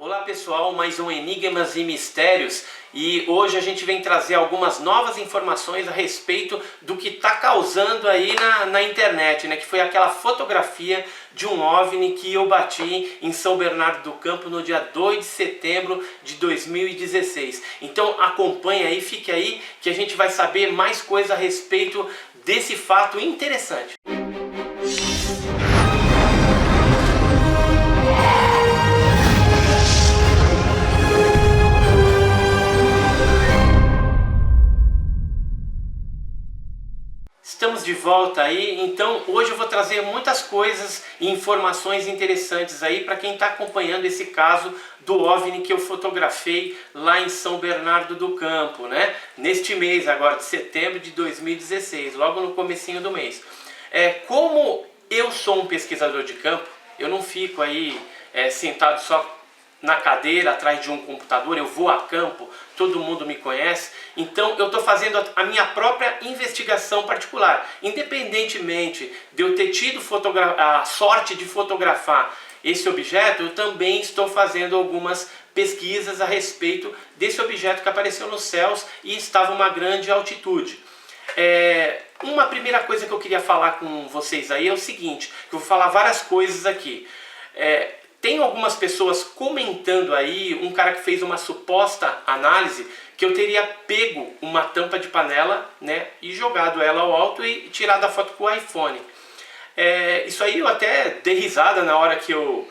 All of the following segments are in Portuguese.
Olá pessoal, mais um Enigmas e Mistérios, e hoje a gente vem trazer algumas novas informações a respeito do que está causando aí na internet, né? Que foi aquela fotografia de um OVNI que eu bati em São Bernardo do Campo no dia 2 de setembro de 2016. Então acompanha aí, fique aí, que a gente vai saber mais coisas a respeito desse fato interessante. Estamos de volta aí, então hoje eu vou trazer muitas coisas e informações interessantes aí para quem está acompanhando esse caso do OVNI que eu fotografei lá em São Bernardo do Campo, né? Neste mês agora de setembro de 2016, logo no comecinho do mês. Como eu sou um pesquisador de campo, eu não fico aí sentado só na cadeira, atrás de um computador, eu vou a campo, todo mundo me conhece, então eu estou fazendo a minha própria investigação particular. Independentemente de eu ter tido a sorte de fotografar esse objeto, eu também estou fazendo algumas pesquisas a respeito desse objeto que apareceu nos céus e estava a uma grande altitude. Uma primeira coisa que eu queria falar com vocês aí é o seguinte, que eu vou falar várias coisas aqui. Tem algumas pessoas comentando aí, um cara que fez uma suposta análise, que eu teria pego uma tampa de panela, né, e jogado ela ao alto e tirado a foto com o iPhone. Isso aí eu até dei risada na hora que eu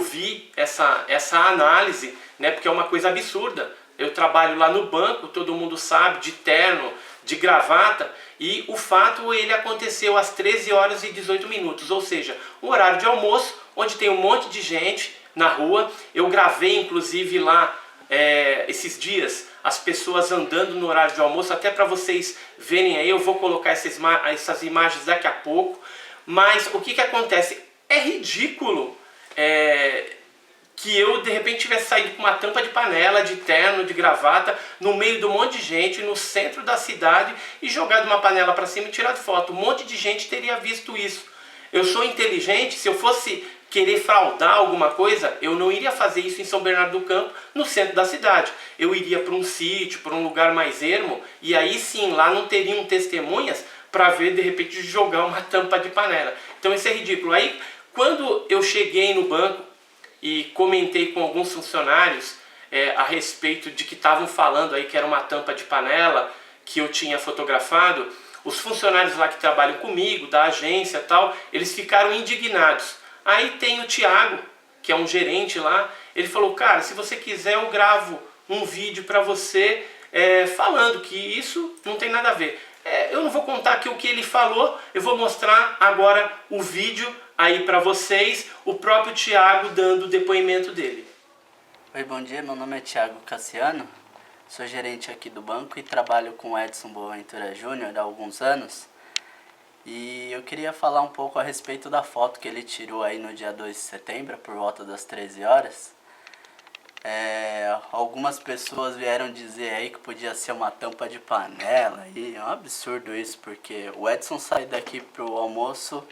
vi essa análise, né, porque é uma coisa absurda. Eu trabalho lá no banco, todo mundo sabe, de terno, de gravata, e o fato ele aconteceu às 13 horas e 18 minutos, ou seja, um horário de almoço, onde tem um monte de gente na rua. Eu gravei inclusive lá esses dias as pessoas andando no horário de almoço, até para vocês verem aí, eu vou colocar essas imagens daqui a pouco. Mas o que acontece? É ridículo que eu de repente tivesse saído com uma tampa de panela, de terno, de gravata, no meio de um monte de gente, no centro da cidade, e jogado uma panela para cima e tirado foto. Um monte de gente teria visto isso. Eu sou inteligente, se eu fosse querer fraudar alguma coisa, eu não iria fazer isso em São Bernardo do Campo, no centro da cidade. Eu iria para um sítio, para um lugar mais ermo, e aí sim, lá não teriam testemunhas para ver, de repente, jogar uma tampa de panela. Então isso é ridículo. Aí, quando eu cheguei no banco e comentei com alguns funcionários a respeito de que estavam falando aí que era uma tampa de panela que eu tinha fotografado, os funcionários lá que trabalham comigo, da agência e tal, eles ficaram indignados. Aí tem o Thiago, que é um gerente lá, ele falou, cara, se você quiser eu gravo um vídeo para você falando que isso não tem nada a ver. Eu não vou contar aqui o que ele falou, eu vou mostrar agora o vídeo aí para vocês, o próprio Thiago dando o depoimento dele. Oi, bom dia, meu nome é Thiago Cassiano, sou gerente aqui do banco e trabalho com o Edson Boaventura Júnior há alguns anos. E eu queria falar um pouco a respeito da foto que ele tirou aí no dia 2 de setembro, por volta das 13 horas. Algumas pessoas vieram dizer aí que podia ser uma tampa de panela, e é um absurdo isso, porque o Edson sai daqui pro almoço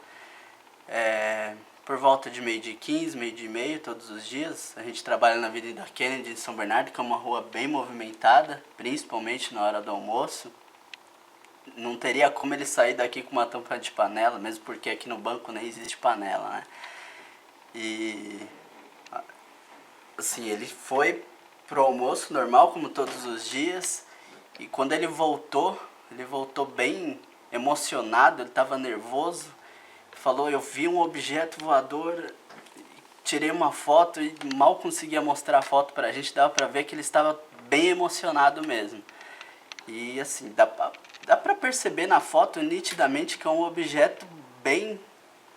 por volta de 12h15, 12h30 todos os dias. A gente trabalha na Avenida Kennedy em São Bernardo, que é uma rua bem movimentada, principalmente na hora do almoço. Não teria como ele sair daqui com uma tampa de panela, mesmo porque aqui no banco nem existe panela, né? E assim, ele foi pro almoço normal, como todos os dias, e quando ele voltou bem emocionado, ele estava nervoso, falou, eu vi um objeto voador, tirei uma foto e mal conseguia mostrar a foto pra gente, dava pra ver que ele estava bem emocionado mesmo. E assim, dá pra perceber na foto nitidamente que é um objeto bem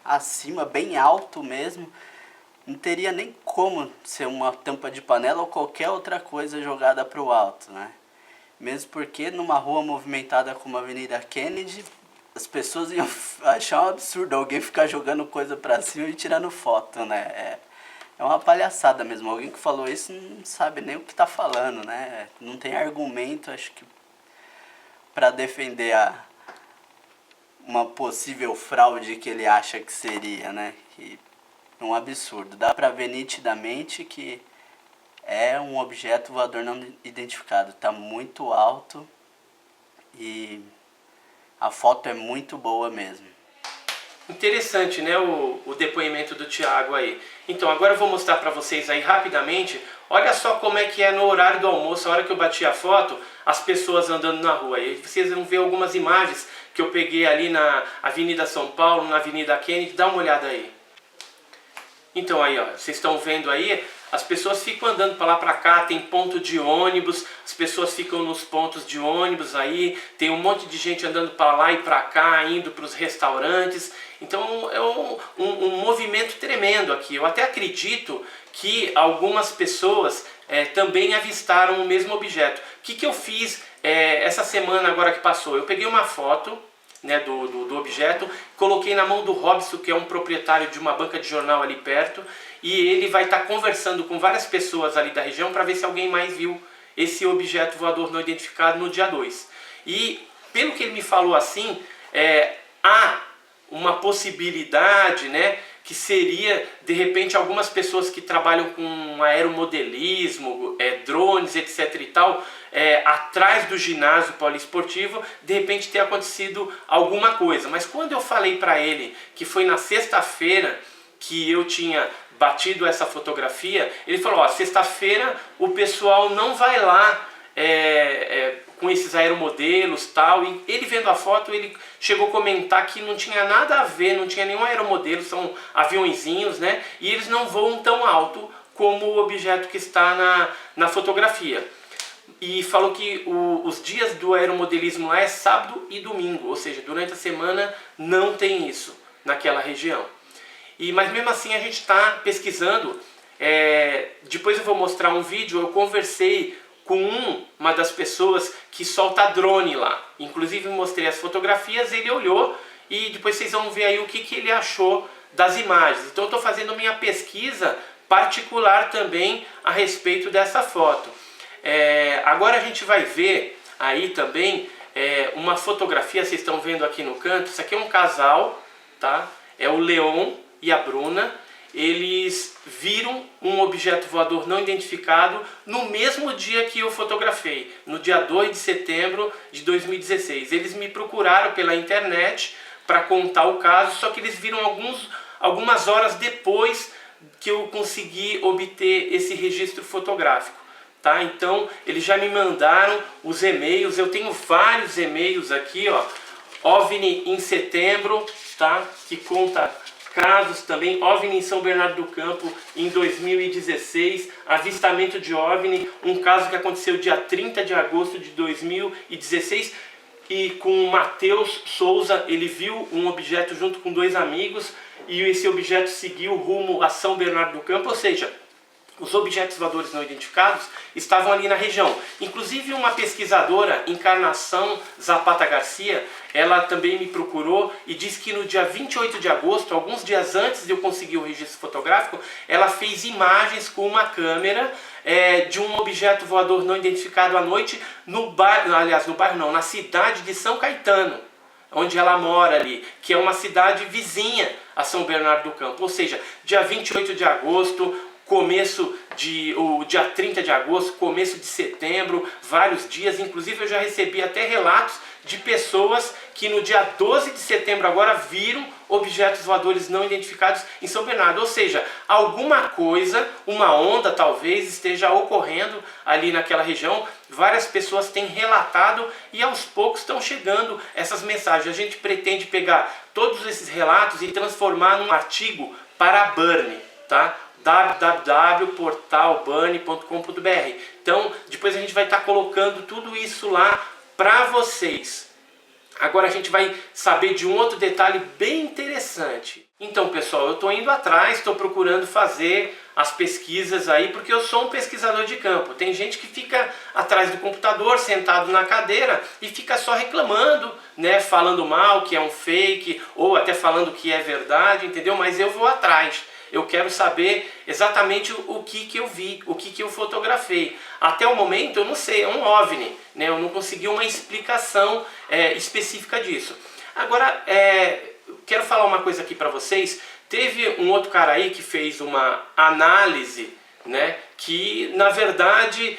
acima, bem alto mesmo. Não teria nem como ser uma tampa de panela ou qualquer outra coisa jogada pro alto, né? Mesmo porque numa rua movimentada como a Avenida Kennedy, as pessoas iam achar um absurdo alguém ficar jogando coisa pra cima e tirando foto, né? É uma palhaçada mesmo. Alguém que falou isso não sabe nem o que tá falando, né? Não tem argumento, acho que, para defender uma possível fraude que ele acha que seria, né? É um absurdo. Dá pra ver nitidamente que é um objeto voador não identificado. Está muito alto e a foto é muito boa mesmo. Interessante, né, o depoimento do Thiago aí. Então, agora eu vou mostrar para vocês aí rapidamente. Olha só como é que é no horário do almoço, a hora que eu bati a foto, as pessoas andando na rua. E vocês vão ver algumas imagens que eu peguei ali na Avenida São Paulo, na Avenida Kennedy. Dá uma olhada aí. Então aí, ó, vocês estão vendo aí, as pessoas ficam andando para lá para cá, tem ponto de ônibus, as pessoas ficam nos pontos de ônibus aí, tem um monte de gente andando para lá e para cá, indo para os restaurantes. Então é um movimento tremendo aqui. Eu até acredito que algumas pessoas também avistaram o mesmo objeto. O que eu fiz essa semana agora que passou? Eu peguei uma foto, né, do objeto, coloquei na mão do Robson, que é um proprietário de uma banca de jornal ali perto, e ele vai estar conversando com várias pessoas ali da região para ver se alguém mais viu esse objeto voador não identificado no dia 2. E pelo que ele me falou assim, há uma possibilidade, né, que seria de repente algumas pessoas que trabalham com aeromodelismo, drones, etc e tal, atrás do ginásio poliesportivo, de repente ter acontecido alguma coisa. Mas quando eu falei para ele que foi na sexta-feira que eu tinha batido essa fotografia, ele falou, ó, sexta-feira o pessoal não vai lá com esses aeromodelos tal, e ele vendo a foto, ele chegou a comentar que não tinha nada a ver, não tinha nenhum aeromodelo, são aviõezinhos, né, e eles não voam tão alto como o objeto que está na fotografia. E falou que os dias do aeromodelismo lá é sábado e domingo, ou seja, durante a semana não tem isso naquela região. Mas mesmo assim a gente está pesquisando, depois eu vou mostrar um vídeo, eu conversei com uma das pessoas que solta drone lá. Inclusive mostrei as fotografias, ele olhou e depois vocês vão ver aí o que ele achou das imagens. Então eu estou fazendo minha pesquisa particular também a respeito dessa foto. Agora a gente vai ver aí também uma fotografia, vocês estão vendo aqui no canto, isso aqui é um casal, tá? É o Leon e a Bruna. Eles viram um objeto voador não identificado no mesmo dia que eu fotografei, no dia 2 de setembro de 2016. Eles me procuraram pela internet para contar o caso, só que eles viram algumas horas depois que eu consegui obter esse registro fotográfico. Tá? Então eles já me mandaram os e-mails, eu tenho vários e-mails aqui, ó, OVNI em setembro, tá? Que conta casos também, OVNI em São Bernardo do Campo em 2016, avistamento de OVNI, um caso que aconteceu dia 30 de agosto de 2016, e com o Matheus Souza, ele viu um objeto junto com 2 amigos, e esse objeto seguiu rumo a São Bernardo do Campo, ou seja, os objetos voadores não identificados estavam ali na região. Inclusive uma pesquisadora, Encarnação Zapata Garcia, ela também me procurou e disse que no dia 28 de agosto, alguns dias antes de eu conseguir o registro fotográfico, ela fez imagens com uma câmera de um objeto voador não identificado à noite no bairro, aliás, no bairro não, na cidade de São Caetano, onde ela mora ali, que é uma cidade vizinha a São Bernardo do Campo. Ou seja, dia 28 de agosto, o dia 30 de agosto, começo de setembro, vários dias. Inclusive eu já recebi até relatos de pessoas que no dia 12 de setembro agora viram objetos voadores não identificados em São Bernardo. Ou seja, alguma coisa, uma onda talvez esteja ocorrendo ali naquela região. Várias pessoas têm relatado e aos poucos estão chegando essas mensagens. A gente pretende pegar todos esses relatos e transformar num artigo para a Burn, tá? www.portalburn.com.br. Então, depois a gente vai estar colocando tudo isso lá para vocês. Agora a gente vai saber de um outro detalhe bem interessante. Então, pessoal, eu estou indo atrás, estou procurando fazer as pesquisas aí, porque eu sou um pesquisador de campo. Tem gente que fica atrás do computador, sentado na cadeira, e fica só reclamando, né, falando mal, que é um fake, ou até falando que é verdade, entendeu? Mas eu vou atrás. Eu quero saber exatamente o que eu vi, o que eu fotografei. Até o momento eu não sei, é um OVNI, né? Eu não consegui uma explicação específica disso. Agora, quero falar uma coisa aqui para vocês. Teve um outro cara aí que fez uma análise né, que na verdade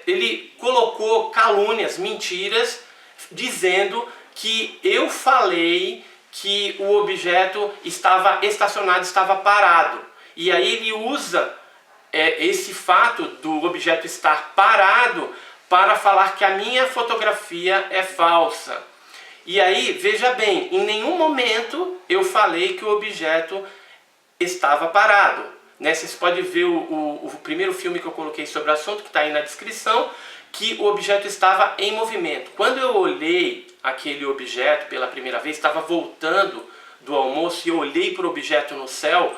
ele colocou calúnias, mentiras, dizendo que eu falei que o objeto estava estacionado, estava parado. E aí ele usa esse fato do objeto estar parado para falar que a minha fotografia é falsa. E aí, veja bem, em nenhum momento eu falei que o objeto estava parado, né? Vocês podem ver o primeiro filme que eu coloquei sobre o assunto, que está aí na descrição, que o objeto estava em movimento. Quando eu olhei aquele objeto pela primeira vez, estava voltando do almoço e eu olhei para o objeto no céu,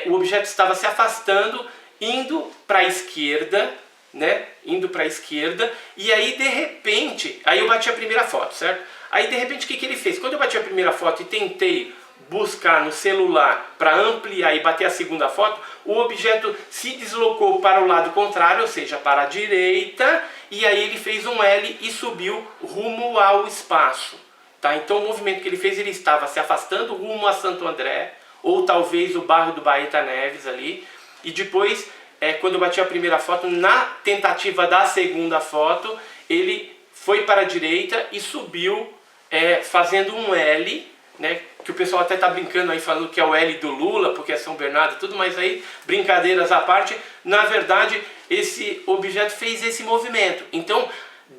o objeto estava se afastando, indo para a esquerda, né? Indo para a esquerda, e aí de repente, aí eu bati a primeira foto, certo? Aí de repente o que ele fez? Quando eu bati a primeira foto e tentei buscar no celular para ampliar e bater a segunda foto, o objeto se deslocou para o lado contrário, ou seja, para a direita, e aí ele fez um L e subiu rumo ao espaço. Tá? Então o movimento que ele fez, ele estava se afastando rumo a Santo André, ou talvez o bairro do Baeta Neves ali, e depois, quando eu bati a primeira foto, na tentativa da segunda foto, ele foi para a direita e subiu fazendo um L, né, que o pessoal até está brincando aí falando que é o L do Lula, porque é São Bernardo e tudo, mas aí, brincadeiras à parte, na verdade, esse objeto fez esse movimento. Então,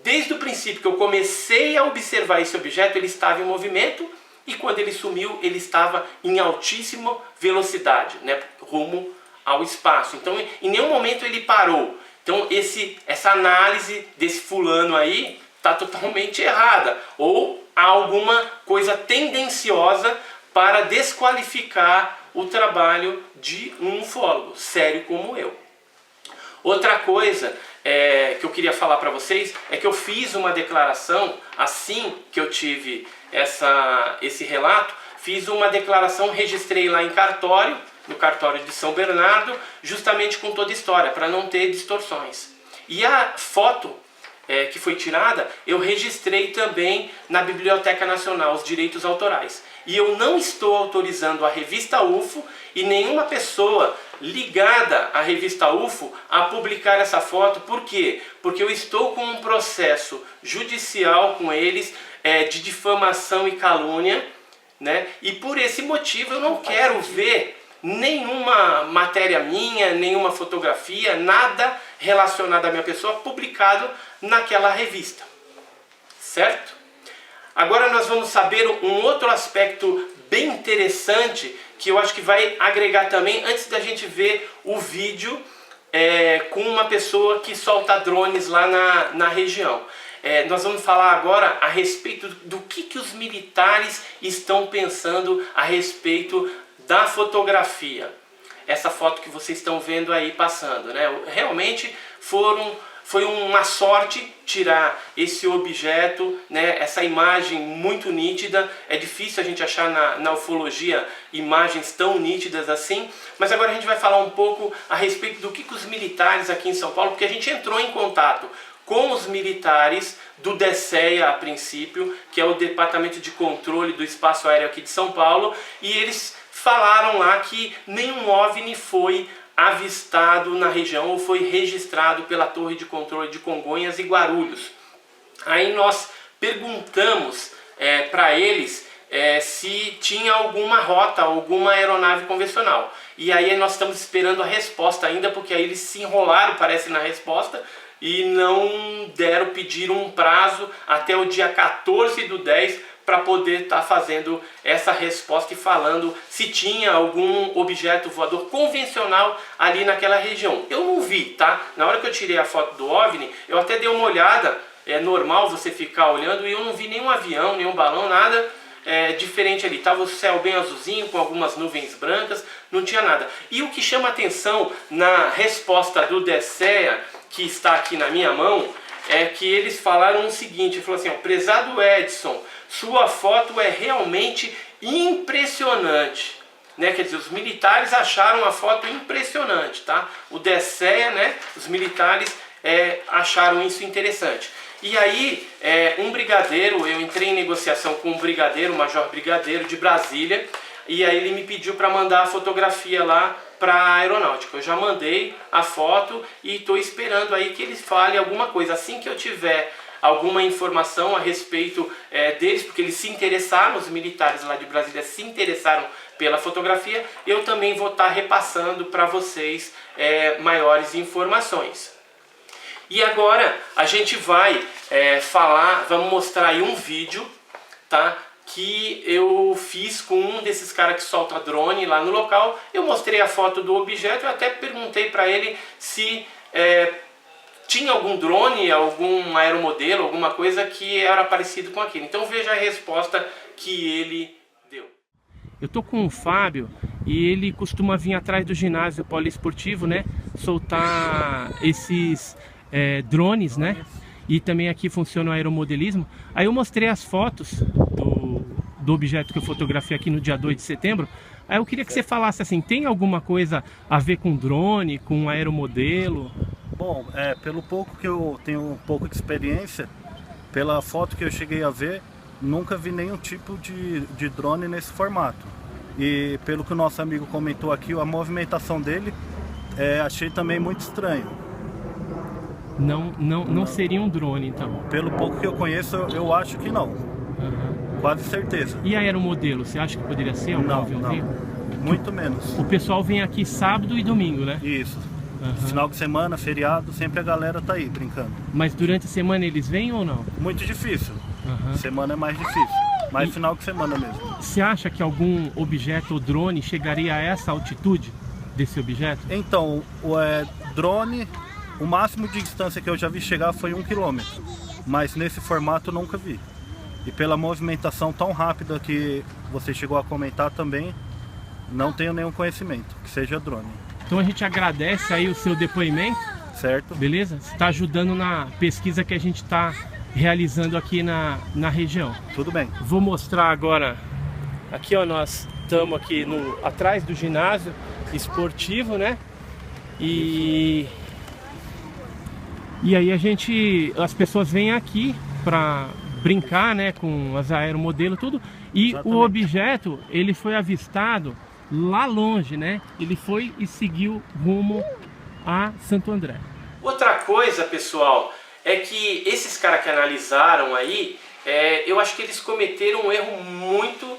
desde o princípio que eu comecei a observar esse objeto, ele estava em movimento, e quando ele sumiu, ele estava em altíssima velocidade, né, rumo ao espaço. Então, em nenhum momento ele parou. Então, essa análise desse fulano aí está totalmente errada, ou há alguma coisa tendenciosa para desqualificar o trabalho de um ufólogo sério como eu. Outra coisa que eu queria falar para vocês é que eu fiz uma declaração, assim que eu tive esse relato, fiz uma declaração, registrei lá em cartório, no cartório de São Bernardo, justamente com toda a história, para não ter distorções. E a foto que foi tirada, eu registrei também na Biblioteca Nacional os direitos autorais. E eu não estou autorizando a revista UFO e nenhuma pessoa ligada à revista UFO a publicar essa foto. Por quê? Porque eu estou com um processo judicial com eles de difamação e calúnia, né? E por esse motivo eu não quero ver nenhuma matéria minha, nenhuma fotografia, nada relacionado à minha pessoa publicado naquela revista, certo? Agora nós vamos saber um outro aspecto bem interessante que eu acho que vai agregar também, antes da gente ver o vídeo com uma pessoa que solta drones lá na região. Nós vamos falar agora a respeito do que os militares estão pensando a respeito da fotografia. Essa foto que vocês estão vendo aí passando, né? Realmente foi uma sorte tirar esse objeto, né? Essa imagem muito nítida. É difícil a gente achar na ufologia imagens tão nítidas assim. Mas agora a gente vai falar um pouco a respeito do que os militares aqui em São Paulo, porque a gente entrou em contato com os militares do DECEA a princípio, que é o Departamento de Controle do Espaço Aéreo aqui de São Paulo, e eles falaram lá que nenhum OVNI foi avistado na região ou foi registrado pela Torre de Controle de Congonhas e Guarulhos. Aí nós perguntamos para eles se tinha alguma rota, alguma aeronave convencional. E aí nós estamos esperando a resposta ainda, porque aí eles se enrolaram, parece, na resposta, e não pediram um prazo até o dia 14/10 para poder estar fazendo essa resposta e falando se tinha algum objeto voador convencional ali naquela região. Eu não vi, tá? Na hora que eu tirei a foto do OVNI, eu até dei uma olhada, é normal você ficar olhando, e eu não vi nenhum avião, nenhum balão, nada diferente ali. Tava o céu bem azulzinho, com algumas nuvens brancas, não tinha nada. E o que chama atenção na resposta do DECEA, que está aqui na minha mão, é que eles falaram o seguinte, falou assim, ó, prezado Edson, sua foto é realmente impressionante, né? Quer dizer, os militares acharam a foto impressionante, tá? O DECEA, né? Os militares acharam isso interessante. E aí, um brigadeiro, eu entrei em negociação com um brigadeiro, um major brigadeiro de Brasília, e aí ele me pediu para mandar a fotografia lá para a aeronáutica. Eu já mandei a foto e estou esperando aí que eles falem alguma coisa. Assim que eu tiver alguma informação a respeito deles, porque eles se interessaram, os militares lá de Brasília se interessaram pela fotografia, eu também vou estar repassando para vocês maiores informações. E agora a gente vai vamos mostrar aí um vídeo, tá? Que eu fiz com um desses caras que solta drone lá no local. Eu mostrei a foto do objeto, eu até perguntei para ele se tinha algum drone, algum aeromodelo, alguma coisa que era parecido com aquilo. Então veja a resposta que ele deu. Eu tô com o Fábio e ele costuma vir atrás do ginásio poliesportivo, né? Soltar esses drones, né? E também aqui funciona o aeromodelismo. Aí eu mostrei as fotos do objeto que eu fotografei aqui no dia 2 de setembro. Aí eu queria que você falasse assim, tem alguma coisa a ver com drone, com aeromodelo? Bom, pelo pouco que eu tenho um pouco de experiência, pela foto que eu cheguei a ver, nunca vi nenhum tipo de drone nesse formato. E pelo que o nosso amigo comentou aqui, a movimentação dele, achei também muito estranho. Não seria um drone, então? Pelo pouco que eu conheço, eu acho que não. Quase certeza. E aeromodelo, você acha que poderia ser um aviãozinho? Não, muito menos. O pessoal vem aqui sábado e domingo, né? Isso. Final de semana, feriado, sempre a galera tá aí brincando. Mas durante a semana eles vêm ou não? Muito difícil. Semana é mais difícil. Mas final de semana mesmo. Você acha que algum objeto ou drone chegaria a essa altitude desse objeto? Então, drone, o máximo de distância que eu já vi chegar foi 1 km. Mas nesse formato eu nunca vi. E pela movimentação tão rápida que você chegou a comentar também, não tenho nenhum conhecimento que seja drone. Então a gente agradece aí o seu depoimento. Certo. Beleza? Você está ajudando na pesquisa que a gente está realizando aqui na região. Tudo bem. Vou mostrar agora. Aqui, ó, nós estamos aqui atrás do ginásio esportivo, né? E aí as pessoas vêm aqui para brincar, né, com as aeromodelos, tudo. E exatamente. O objeto, ele foi avistado lá longe, né? Ele foi e seguiu rumo a Santo André. Outra coisa, pessoal, é que esses caras que analisaram aí, eu acho que eles cometeram um erro muito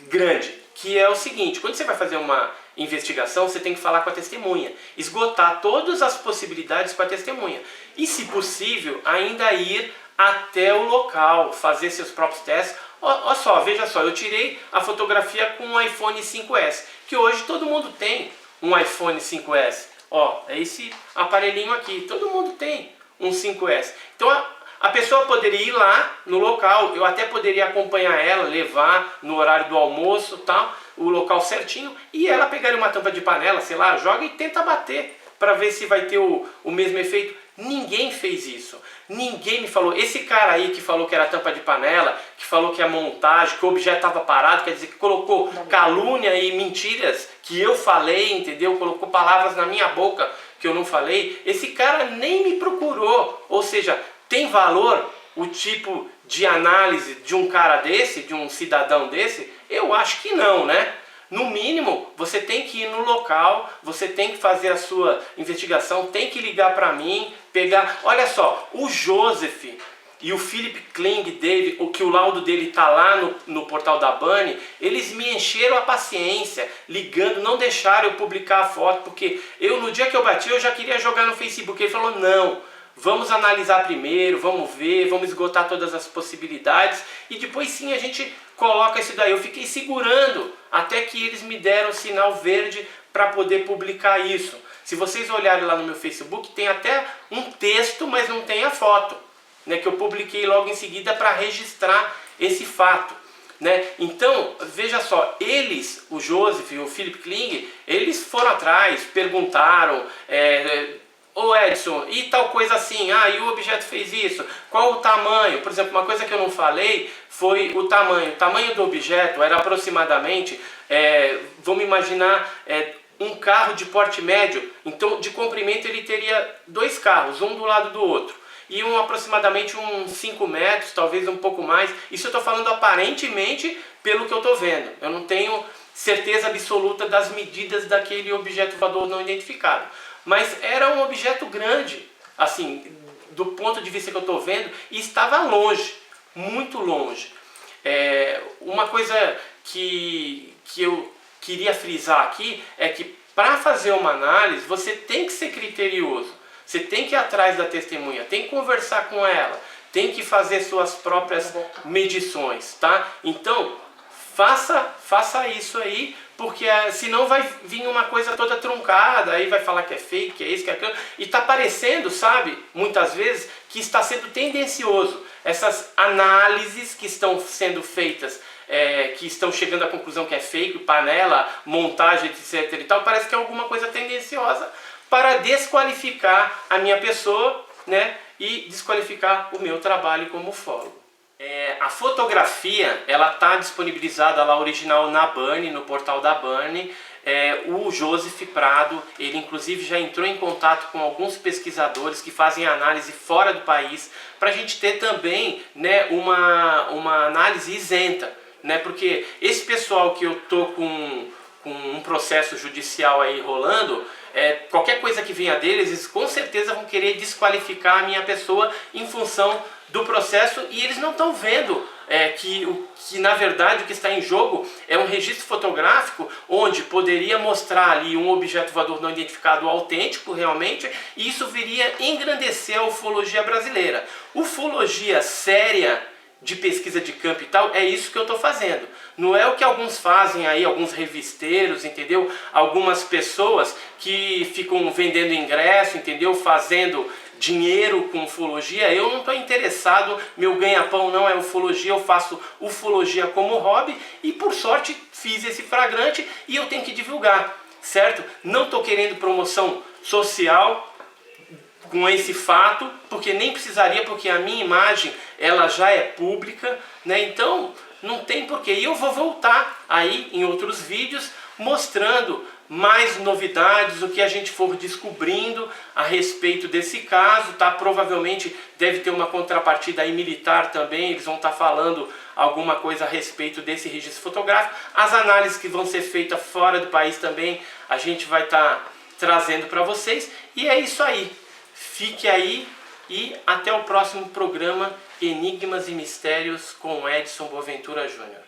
grande, que é o seguinte: quando você vai fazer uma investigação, você tem que falar com a testemunha, esgotar todas as possibilidades com a testemunha e, se possível, ainda ir até o local, fazer seus próprios testes. Olha só, veja só, eu tirei a fotografia com um iPhone 5S, que hoje todo mundo tem um iPhone 5S. Ó, é esse aparelhinho aqui, todo mundo tem um 5S. Então a pessoa poderia ir lá no local, eu até poderia acompanhar ela, levar no horário do almoço, tal, o local certinho, e ela pegaria uma tampa de panela, sei lá, joga e tenta bater para ver se vai ter o mesmo efeito. Ninguém fez isso. Ninguém me falou. Esse cara aí que falou que era tampa de panela, que falou que é montagem, que o objeto estava parado, quer dizer que colocou calúnia e mentiras que eu falei, entendeu? Colocou palavras na minha boca que eu não falei. Esse cara nem me procurou. Ou seja, tem valor o tipo de análise de um cara desse, de um cidadão desse? Eu acho que não, né? No mínimo, você tem que ir no local, você tem que fazer a sua investigação, tem que ligar para mim, pegar... Olha só, o Joseph e o Philip Kling, que o laudo dele está lá no portal da ABANY, eles me encheram a paciência, ligando, não deixaram eu publicar a foto, porque no dia que eu bati, eu já queria jogar no Facebook. Ele falou, não, vamos analisar primeiro, vamos ver, vamos esgotar todas as possibilidades, e depois sim a gente coloca isso daí. Eu fiquei segurando até que eles me deram o sinal verde para poder publicar isso. Se vocês olharem lá no meu Facebook, tem até um texto, mas não tem a foto, né, que eu publiquei logo em seguida para registrar esse fato, né? Então, veja só, eles, o Joseph e o Philip Kling, eles foram atrás, perguntaram... Ô Edson, e tal coisa assim, e o objeto fez isso, qual o tamanho? Por exemplo, uma coisa que eu não falei foi o tamanho. O tamanho do objeto era aproximadamente, vamos imaginar, um carro de porte médio. Então, de comprimento ele teria 2 carros, um do lado do outro. E aproximadamente uns 5 metros, talvez um pouco mais. Isso eu estou falando aparentemente pelo que eu estou vendo. Eu não tenho certeza absoluta das medidas daquele objeto voador não identificado. Mas era um objeto grande, assim, do ponto de vista que eu estou vendo, e estava longe, muito longe. Uma coisa que eu queria frisar aqui é que para fazer uma análise você tem que ser criterioso, você tem que ir atrás da testemunha, tem que conversar com ela, tem que fazer suas próprias medições, tá? Então faça isso aí, porque senão vai vir uma coisa toda truncada, aí vai falar que é fake, que é isso, que é aquilo, e está parecendo, sabe, muitas vezes, que está sendo tendencioso. Essas análises que estão sendo feitas, que estão chegando à conclusão que é fake, panela, montagem, etc e tal, parece que é alguma coisa tendenciosa para desqualificar a minha pessoa, né, e desqualificar o meu trabalho como ufólogo. A fotografia, ela está disponibilizada lá original na Burn, no portal da Burn. O Joseph Prado, ele inclusive já entrou em contato com alguns pesquisadores que fazem análise fora do país, para a gente ter também, né, uma análise isenta, né, porque esse pessoal que eu tô com um processo judicial aí rolando, qualquer coisa que venha deles, eles com certeza vão querer desqualificar a minha pessoa em função do processo, e eles não estão vendo que na verdade o que está em jogo é um registro fotográfico onde poderia mostrar ali um objeto voador não identificado autêntico realmente, e isso viria engrandecer a ufologia brasileira. Ufologia séria de pesquisa de campo e tal, é isso que eu estou fazendo. Não é o que alguns fazem aí, alguns revisteiros, entendeu? Algumas pessoas que ficam vendendo ingresso, entendeu? Fazendo dinheiro com ufologia. Eu não estou interessado, meu ganha-pão não é ufologia, eu faço ufologia como hobby e por sorte fiz esse flagrante e eu tenho que divulgar, certo? Não estou querendo promoção social com esse fato, porque nem precisaria, porque a minha imagem ela já é pública, né? Então não tem porquê. E eu vou voltar aí em outros vídeos mostrando mais novidades, o que a gente for descobrindo a respeito desse caso, tá? Provavelmente deve ter uma contrapartida aí militar também, eles vão estar falando alguma coisa a respeito desse registro fotográfico. As análises que vão ser feitas fora do país também a gente vai estar trazendo para vocês. E é isso aí. Fique aí e até o próximo programa Enigmas e Mistérios com Edson Boaventura Júnior.